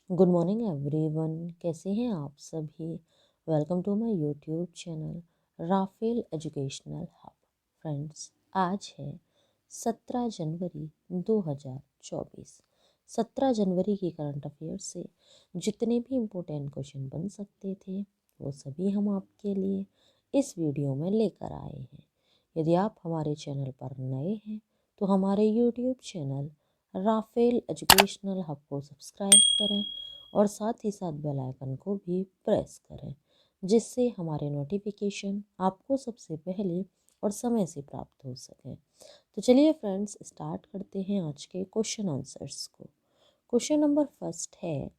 Good morning everyone, कैसे हैं आप सभी। Welcome to my YouTube channel Rafale Educational Hub. Friends, आज है 17 जनवरी 2024। 17 जनवरी की करंट अफेयर से जितने भी इम्पोर्टेंट क्वेश्चन बन सकते थे वो सभी हम आपके लिए इस वीडियो में लेकर आए हैं। यदि आप हमारे चैनल पर नए हैं तो हमारे YouTube channel Rafale Educational Hub को सब्सक्राइब करें और साथ ही साथ बेल आइकन को भी प्रेस करें, जिससे हमारे नोटिफिकेशन आपको सबसे पहले और समय से प्राप्त हो सके। तो चलिए फ्रेंड्स, स्टार्ट करते हैं आज के क्वेश्चन आंसर्स को। क्वेश्चन नंबर फर्स्ट है,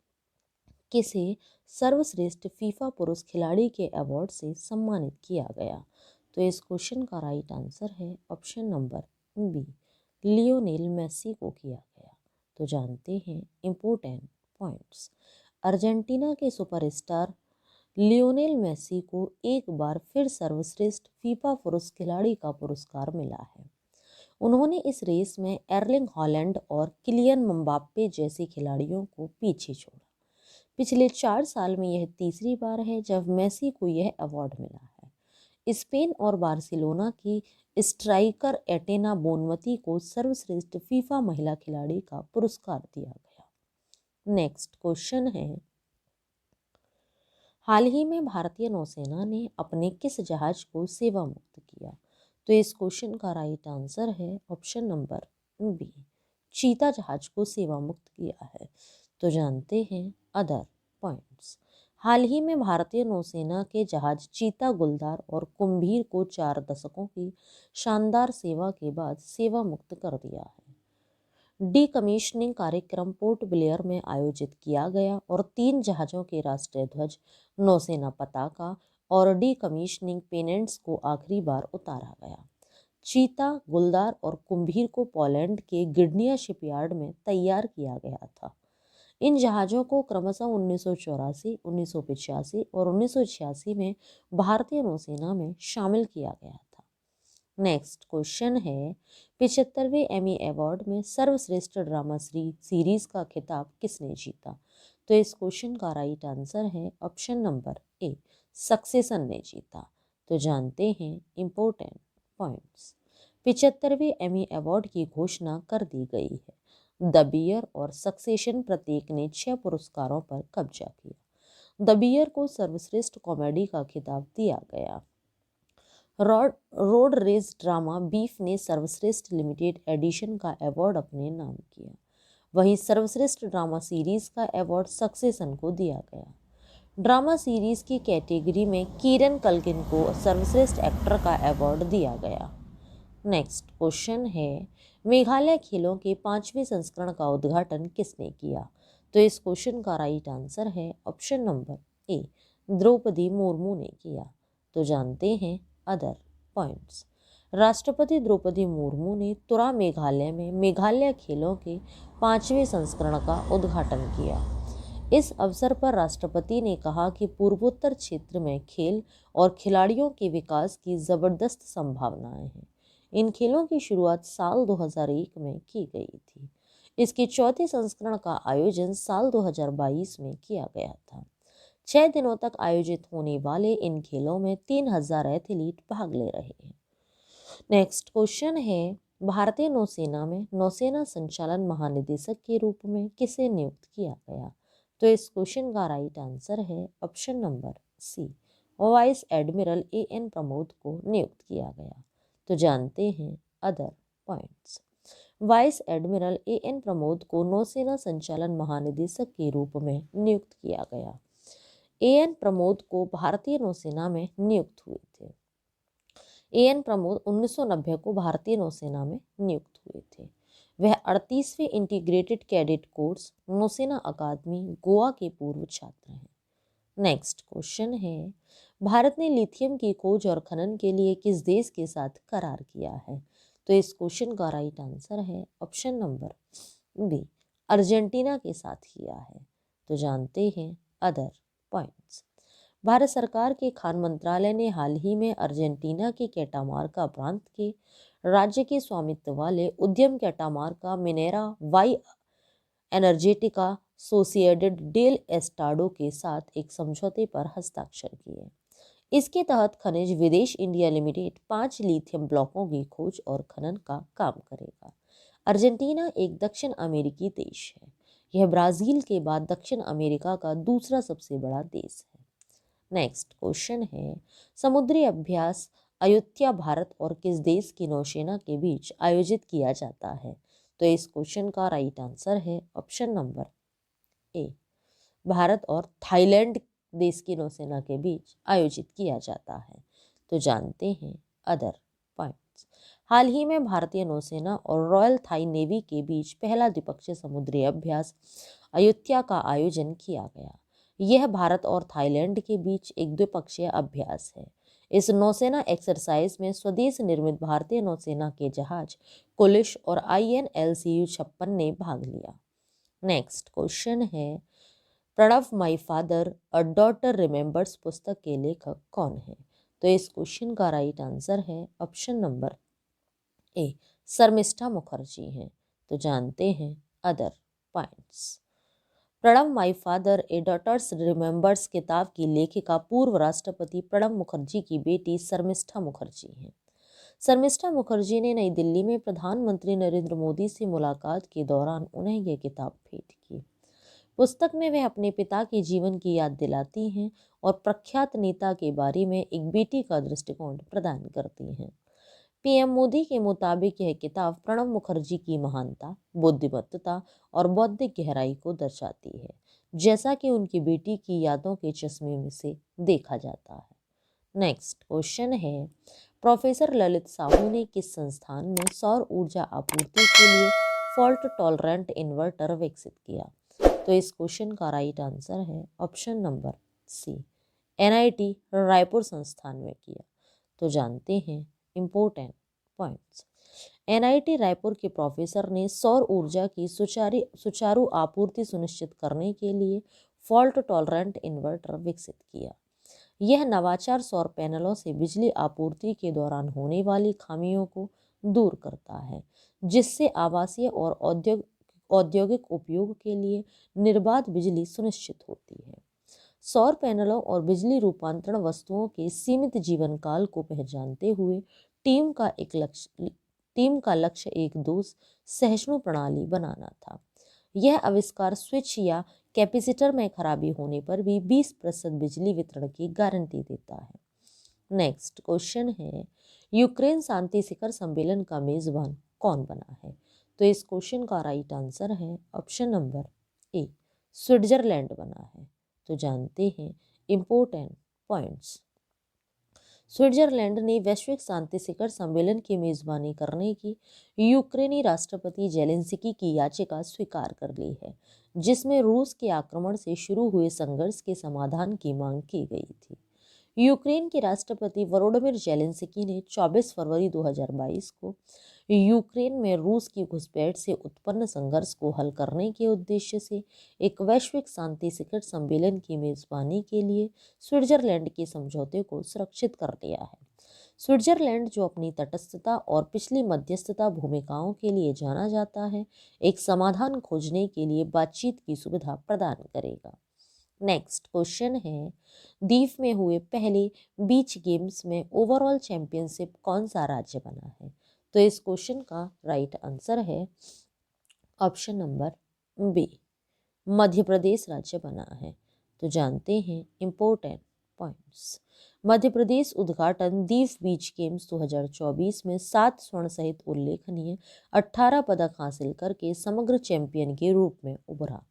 किसे सर्वश्रेष्ठ फीफा पुरुष खिलाड़ी के अवार्ड से सम्मानित किया गया। तो इस क्वेश्चन का राइट आंसर है option number B, Lionel Messi को किया गया। तो जानते हैं इम्पोर्टेंट पॉइंट्स। अर्जेंटीना के सुपरस्टार लियोनेल मेसी को एक बार फिर सर्वश्रेष्ठ फीफा पुरुष खिलाड़ी का पुरस्कार मिला है। उन्होंने इस रेस में एर्लिंग हॉलैंड और किलियन मम्बाप्पे जैसे खिलाड़ियों को पीछे छोड़ा। पिछले 4 साल में यह तीसरी बार है जब मेसी को यह अवार्ड मिला है। स्पेन और बार्सिलोना की स्ट्राइकर एटेना बोनमती को सर्वश्रेष्ठ फीफा महिला खिलाड़ी का पुरस्कार दिया गया। नेक्स्ट क्वेश्चन है, हाल ही में भारतीय नौसेना ने अपने किस जहाज को सेवा मुक्त किया। तो इस क्वेश्चन का राइट आंसर है ऑप्शन नंबर बी, चीता जहाज को सेवा मुक्त किया है। तो जानते हैं अदर पॉइंट्स। हाल ही में भारतीय नौसेना के जहाज चीता, गुलदार और कुंभीर को 4 दशकों की शानदार सेवा के बाद सेवा मुक्त कर दिया है। डीकमीशनिंग कार्यक्रम पोर्ट ब्लेयर में आयोजित किया गया और 3 जहाज़ों के राष्ट्रीय ध्वज, नौसेना पताका और डीकमीशनिंग पेनेंट्स को आखिरी बार उतारा गया। चीता, गुलदार और कुंभीर को पोलैंड के गिडनिया शिपयार्ड में तैयार किया गया था। इन जहाज़ों को क्रमशः 1984, 1985 और 1986 में भारतीय नौसेना में शामिल किया गया था। नेक्स्ट क्वेश्चन है, 75वें एमी अवार्ड में सर्वश्रेष्ठ ड्रामा सीरीज का खिताब किसने जीता। तो इस क्वेश्चन का राइट आंसर है ऑप्शन नंबर ए, सक्सेशन ने जीता। तो जानते हैं इम्पोर्टेंट पॉइंट्स। 75वें एमी अवार्ड की घोषणा कर दी गई है। द बियर और सक्सेशन प्रत्येक ने 6 पुरस्कारों पर कब्जा किया। द बियर को सर्वश्रेष्ठ कॉमेडी का खिताब दिया गया। रोड रेस ड्रामा बीफ ने सर्वश्रेष्ठ लिमिटेड एडिशन का अवार्ड अपने नाम किया। वहीं सर्वश्रेष्ठ ड्रामा सीरीज का अवार्ड सक्सेशन को दिया गया। ड्रामा सीरीज की कैटेगरी में कीरन कल्किन को सर्वश्रेष्ठ एक्टर का अवार्ड दिया गया। नेक्स्ट क्वेश्चन है, मेघालय खेलों के 5वें संस्करण का उद्घाटन किसने किया। तो इस क्वेश्चन का राइट आंसर है option number A, Draupadi Murmu ने किया। तो जानते हैं अदर पॉइंट्स। राष्ट्रपति द्रौपदी मुर्मू ने तुरा मेघालय में मेघालय खेलों के 5वें संस्करण का उद्घाटन किया। इस अवसर पर राष्ट्रपति ने कहा कि पूर्वोत्तर क्षेत्र में खेल और खिलाड़ियों के विकास की जबरदस्त संभावनाएं हैं। इन खेलों की शुरुआत साल 2001 में की गई थी। इसके चौथे संस्करण का आयोजन साल 2022 में किया गया था। 6 दिनों तक आयोजित होने वाले इन खेलों में 3000 एथलीट भाग ले रहे हैं। नेक्स्ट क्वेश्चन है, भारतीय नौसेना में नौसेना संचालन महानिदेशक के रूप में किसे नियुक्त किया गया। तो इस क्वेश्चन का राइट आंसर है option number C, vice admiral A N Pramod को नियुक्त किया गया। तो जानते हैं other points. Vice admiral A N Pramod को नौसेना संचालन महानिदेशक के रूप में नियुक्त किया गया। एएन प्रमोद को भारतीय नौसेना में नियुक्त हुए थे। एएन प्रमोद 1990 को भारतीय नौसेना में नियुक्त हुए थे। वह 38वें इंटीग्रेटेड कैडेट कोर्स नौसेना अकादमी गोवा के पूर्व छात्र हैं। नेक्स्ट क्वेश्चन है, भारत ने लिथियम की खोज और खनन के लिए किस देश के साथ करार किया है। तो इस क्वेश्चन का राइट आंसर है ऑप्शन नंबर बी, अर्जेंटीना के साथ किया है। तो जानते हैं अदर पॉइंट्स। भारत सरकार के खान मंत्रालय ने हाल ही में अर्जेंटीना के कैटामार्का प्रांत के राज्य के स्वामित्व वाले उद्यम कैटामार्का मिनेरा वाई एनर्जेटिका सोसिएडेड डेल एस्टाडो के साथ एक समझौते पर हस्ताक्षर किए। इसके तहत खनिज विदेश इंडिया लिमिटेड 5 लिथियम ब्लॉकों की खोज और खनन का काम करेगा। अर्जेंटीना एक दक्षिण अमेरिकी देश है। यह ब्राजील के बाद दक्षिण अमेरिका का दूसरा सबसे बड़ा देश है। नेक्स्ट क्वेश्चन है, समुद्री अभ्यास अयुत्या भारत और किस देश की नौसेना के बीच आयोजित किया जाता है? तो इस क्वेश्चन का राइट आंसर है ऑप्शन नंबर ए, भारत और थाईलैंड देश की नौसेना के बीच आयोजित किया जाता है। तो जानते हैं अदर पॉइंट्स। हाल ही में भारतीय नौसेना और रॉयल थाई नेवी के बीच पहला द्विपक्षीय समुद्री अभ्यास अयुत्या का आयोजन किया गया। यह भारत और थाईलैंड के बीच एक द्विपक्षीय अभ्यास है। इस नौसेना एक्सरसाइज में स्वदेश निर्मित भारतीय नौसेना के जहाज कुलिश और INLCU-56 ने भाग लिया। नेक्स्ट क्वेश्चन है, Pranab my father a daughter remembers पुस्तक के लेखक कौन है? तो इस क्वेश्चन का राइट आंसर है option number A, Sharmistha Mukherjee हैं। तो जानते हैं other points. Pranab my father a daughters remembers किताब की लेखिका पूर्व राष्ट्रपति प्रणब मुखर्जी की बेटी शर्मिष्ठा मुखर्जी हैं। शर्मिष्ठा मुखर्जी ने नई दिल्ली में प्रधानमंत्री नरेंद्र मोदी से मुलाकात के दौरान उन्हें यह किताब भेंट की। पुस्तक में वे अपने पिता के जीवन की याद दिलाती हैं और प्रख्यात नेता के बारे में एक बेटी का दृष्टिकोण प्रदान करती हैं। PM मोदी के मुताबिक यह किताब प्रणब मुखर्जी की महानता, बुद्धिमत्ता और बौद्धिक गहराई को दर्शाती है, जैसा कि उनकी बेटी की यादों के चश्मे में से देखा जाता है। नेक्स्ट क्वेश्चन है, प्रोफेसर ललित साहू ने किस संस्थान में सौर ऊर्जा आपूर्ति के लिए फॉल्ट टॉलरेंट इन्वर्टर विकसित किया? तो इस क्वेश्चन का राइट आंसर है option number C, NIT Raipur संस्थान में किया। तो जानते हैं इम्पोर्टेंट पॉइंट्स। NIT रायपुर के प्रोफेसर ने सौर ऊर्जा की सुचारू आपूर्ति सुनिश्चित करने के लिए फॉल्ट टॉलरेंट इन्वर्टर विकसित किया। यह नवाचार सौर पैनलों से बिजली आपूर्ति के दौरान होने वाली खामियों को दूर करता है, जिससे आवासीय और औद्योगिक उपयोग के लिए निर्बाध बिजली सुनिश्चित होती है। सौर पैनलों और बिजली रूपांतरण वस्तुओं के सीमित जीवन काल को पहचानते हुए टीम का लक्ष्य एक दोष सहिष्णु प्रणाली बनाना था। यह आविष्कार स्विच या कैपेसिटर में खराबी होने पर भी 20% बिजली वितरण की गारंटी देता है। नेक्स्ट क्वेश्चन है, यूक्रेन शांति शिखर सम्मेलन का मेजबान कौन बना है? तो इस क्वेश्चन का राइट आंसर है ऑप्शन नंबर ए, स्विट्जरलैंड बना है। तो जानते हैं इम्पोर्टेंट पॉइंट्स। स्विट्जरलैंड ने वैश्विक शांति शिखर सम्मेलन की मेजबानी करने की यूक्रेनी राष्ट्रपति जेलेंस्की की याचिका स्वीकार कर ली है, जिसमें रूस के आक्रमण से शुरू हुए संघर्ष के समाधान की मांग की गई थी। यूक्रेन के राष्ट्रपति वोलोडिमिर जेलेंस्की ने 24 फरवरी 2022 को यूक्रेन में रूस की घुसपैठ से उत्पन्न संघर्ष को हल करने के उद्देश्य से एक वैश्विक शांति शिखर सम्मेलन की मेजबानी के लिए स्विट्जरलैंड के समझौते को सुरक्षित कर लिया है। स्विट्जरलैंड, जो अपनी तटस्थता और पिछली मध्यस्थता भूमिकाओं के लिए जाना जाता है, एक समाधान खोजने के लिए बातचीत की सुविधा प्रदान करेगा। नेक्स्ट क्वेश्चन है, दीव में हुए पहले बीच गेम्स में ओवरऑल चैंपियनशिप कौन सा राज्य बना है? तो इस क्वेश्चन का राइट आंसर है option number B, Madhya Pradesh राज्य बना है। तो जानते हैं इम्पोर्टेंट पॉइंट्स। मध्य प्रदेश उद्घाटन दीव बीच गेम्स 2024 में 7 स्वर्ण सहित उल्लेखनीय 18 पदक हासिल करके समग्र चैंपियन के रूप में उभरा।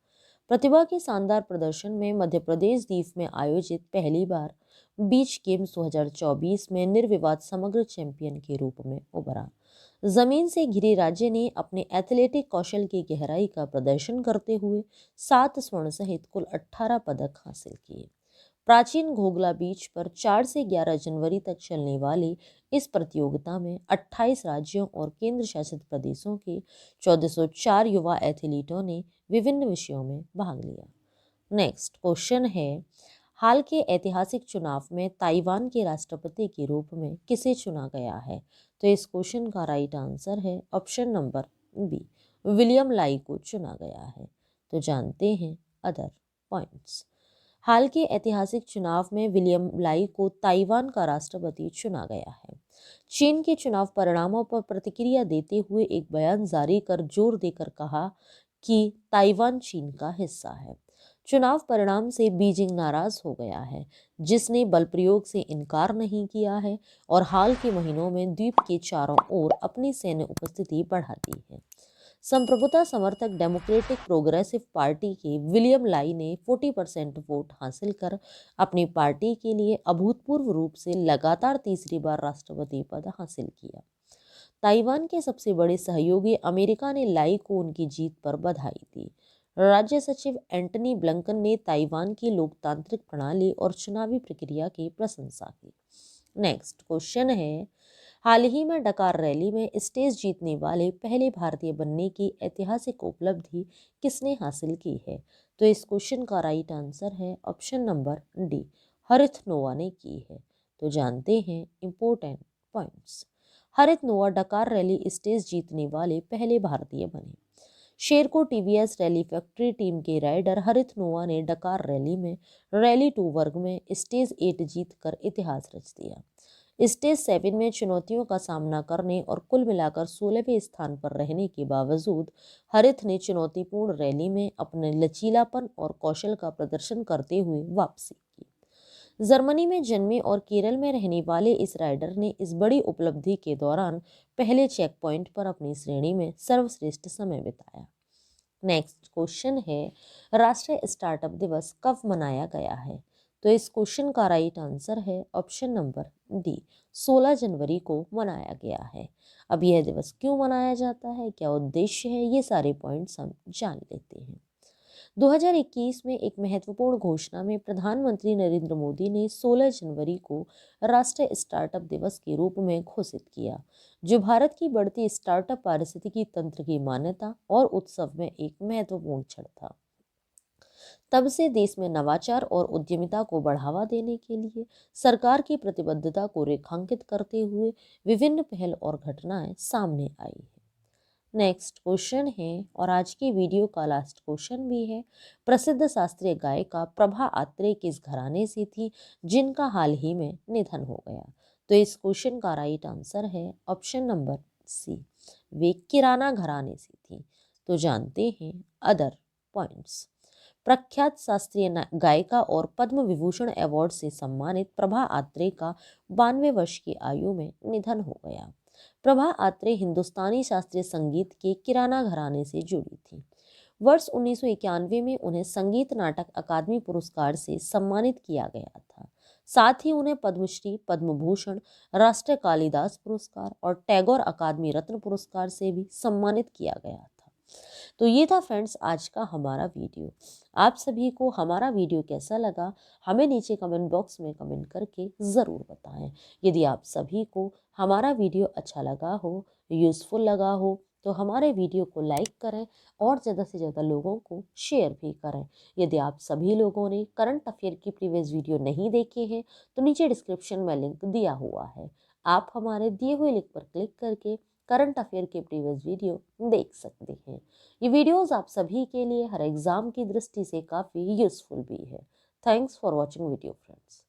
प्रतिभा के शानदार प्रदर्शन में मध्य प्रदेश दीव में आयोजित पहली बार बीच गेम्स 2024 में निर्विवाद समग्र चैंपियन के रूप में उभरा। जमीन से घिरे राज्य ने अपने एथलेटिक कौशल की गहराई का प्रदर्शन करते हुए 7 स्वर्ण सहित कुल 18 पदक हासिल किए। प्राचीन घोगला बीच पर 4 से 11 जनवरी तक चलने वाली इस प्रतियोगिता में 28 राज्यों और केंद्र शासित प्रदेशों के 1404 युवा एथलीटों ने विभिन्न विषयों में भाग लिया। नेक्स्ट क्वेश्चन है, हाल के ऐतिहासिक चुनाव में ताइवान के राष्ट्रपति के रूप में किसे चुना गया है? तो इस क्वेश्चन का राइट आंसर है ऑप्शन नंबर बी, विलियम लाई को चुना गया है। तो जानते हैं अदर पॉइंट्स। हाल के ऐतिहासिक चुनाव में विलियम लाई को ताइवान का राष्ट्रपति चुना गया है। चीन के चुनाव परिणामों पर प्रतिक्रिया देते हुए एक बयान जारी कर जोर देकर कहा कि ताइवान चीन का हिस्सा है। चुनाव परिणाम से बीजिंग नाराज हो गया है, जिसने बल प्रयोग से इनकार नहीं किया है और हाल के महीनों में द्वीप के चारों ओर अपनी सैन्य उपस्थिति बढ़ा दी है। संप्रभुता समर्थक डेमोक्रेटिक प्रोग्रेसिव पार्टी के विलियम लाई ने 40% वोट हासिल कर अपनी पार्टी के लिए अभूतपूर्व रूप से लगातार तीसरी बार राष्ट्रपति पद हासिल किया। ताइवान के सबसे बड़े सहयोगी अमेरिका ने लाई को उनकी जीत पर बधाई दी। राज्य सचिव एंटनी ब्लिंकन ने ताइवान की लोकतांत्रिक प्रणाली और चुनावी प्रक्रिया की प्रशंसा की। नेक्स्ट क्वेश्चन है, हाल ही में डकार रैली में स्टेज जीतने वाले पहले भारतीय बनने की ऐतिहासिक उपलब्धि किसने हासिल की है? तो इस क्वेश्चन का राइट आंसर है ऑप्शन नंबर डी, हरित नोआ ने की है। तो जानते हैं इंपॉर्टेंट पॉइंट्स। हरित नोआ डकार रैली स्टेज जीतने वाले पहले भारतीय बने। शेरको टीवीएस रैली फैक्ट्री टीम के राइडर हरित नोआ ने डकार रैली में रैली 2 वर्ग में स्टेज 8 जीतकर इतिहास रच दिया। स्टेज 7 में चुनौतियों का सामना करने और कुल मिलाकर 16वें स्थान पर रहने के बावजूद हरित ने चुनौतीपूर्ण रैली में अपने लचीलापन और कौशल का प्रदर्शन करते हुए वापसी की। जर्मनी में जन्मे और केरल में रहने वाले इस राइडर ने इस बड़ी उपलब्धि के दौरान पहले चेक पॉइंट पर अपनी श्रेणी में सर्वश्रेष्ठ समय बिताया। नेक्स्ट क्वेश्चन है, राष्ट्रीय स्टार्टअप दिवस कब मनाया गया है? तो इस क्वेश्चन का राइट आंसर है ऑप्शन नंबर डी, 16 जनवरी को मनाया गया है। अब यह दिवस क्यों मनाया जाता है, क्या उद्देश्य है, ये सारे पॉइंट्स हम जान लेते हैं। 2021 में एक महत्वपूर्ण घोषणा में प्रधानमंत्री नरेंद्र मोदी ने 16 जनवरी को राष्ट्रीय स्टार्टअप दिवस के रूप में घोषित किया, जो भारत की बढ़ती स्टार्टअप पारिस्थितिकी तंत्र की मान्यता और उत्सव में एक महत्वपूर्ण क्षण था। तब से देश में नवाचार और उद्यमिता को बढ़ावा देने के लिए सरकार की प्रतिबद्धता को रेखांकित करते हुए विभिन्न पहल और घटनाएं सामने आई है। नेक्स्ट क्वेश्चन है और आज की वीडियो का लास्ट क्वेश्चन भी है, प्रसिद्ध शास्त्रीय गायिका प्रभा अत्रे किस घराने से थी जिनका हाल ही में निधन हो गया? तो इस क्वेश्चन का राइट आंसर है ऑप्शन नंबर सी, वे किराना घराने से थी। तो जानते हैं अदर पॉइंट्स। प्रख्यात शास्त्रीय गायिका और पद्म विभूषण अवार्ड से सम्मानित प्रभा अत्रे का 92 वर्ष की आयु में निधन हो गया। प्रभा अत्रे हिंदुस्तानी शास्त्रीय संगीत के किराना घराने से जुड़ी थी। वर्ष 1991 में उन्हें संगीत नाटक अकादमी पुरस्कार से सम्मानित किया गया था। साथ ही उन्हें पद्मश्री, पद्म भूषण, राष्ट्रीय कालिदास पुरस्कार और टैगोर अकादमी रत्न पुरस्कार से भी सम्मानित किया गया था। तो ये था फ्रेंड्स आज का हमारा वीडियो। आप सभी को हमारा वीडियो कैसा लगा हमें नीचे कमेंट बॉक्स में कमेंट करके ज़रूर बताएं। यदि आप सभी को हमारा वीडियो अच्छा लगा हो, यूज़फुल लगा हो, तो हमारे वीडियो को लाइक करें और ज़्यादा से ज़्यादा लोगों को शेयर भी करें। यदि आप सभी लोगों ने करंट अफेयर की प्रीवियस वीडियो नहीं देखे हैं तो नीचे डिस्क्रिप्शन में लिंक दिया हुआ है, आप हमारे दिए हुए लिंक पर क्लिक करके करंट अफेयर के प्रीवियस वीडियो देख सकते हैं। ये वीडियोस आप सभी के लिए हर एग्जाम की दृष्टि से काफ़ी यूजफुल भी है। Thanks for watching video friends.